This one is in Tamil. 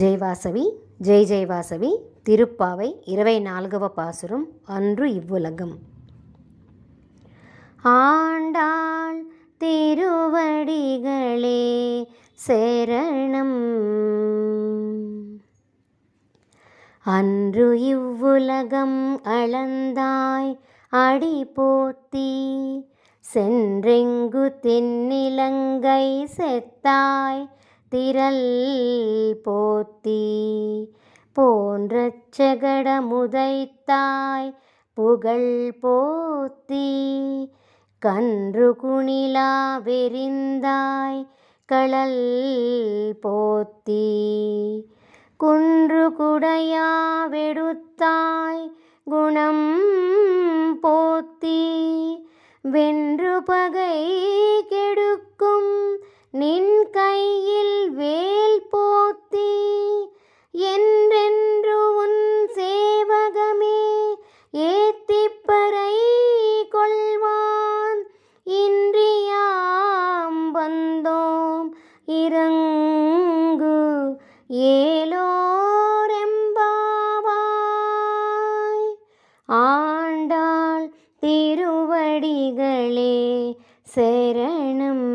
ஜெய்வாசவி ஜெய் ஜெய்வாசவி திருப்பாவை 24వ பாசுரம். அன்று இவ்வுலகம். ஆண்டாள் திருவடிகளே சரணம். அன்று இவ்வுலகம் அளந்தாய் அடி போற்றி, சென்றெங்கு தென்னிலங்கை செத்தாய் திரள் போற்றி. போன்ற செகடமுதைத்தாய் புகழ் போற்றி, கன்று குணிலா வெறிந்தாய் களல் போற்றி. குன்று குடையா வெடுத்தாய் குணம் போற்றி, வென்று பகை கெடுக்கும் நின் கையில் வேல் போற்றி. என்றென்று உன் சேவகமே ஏத்திப்பறை கொள்வான், இன்றியாம் வந்தோம் இறங்கு ஏலோரெம்பாவாய். ஆண்டாள் திருவடிகளே சரணம்.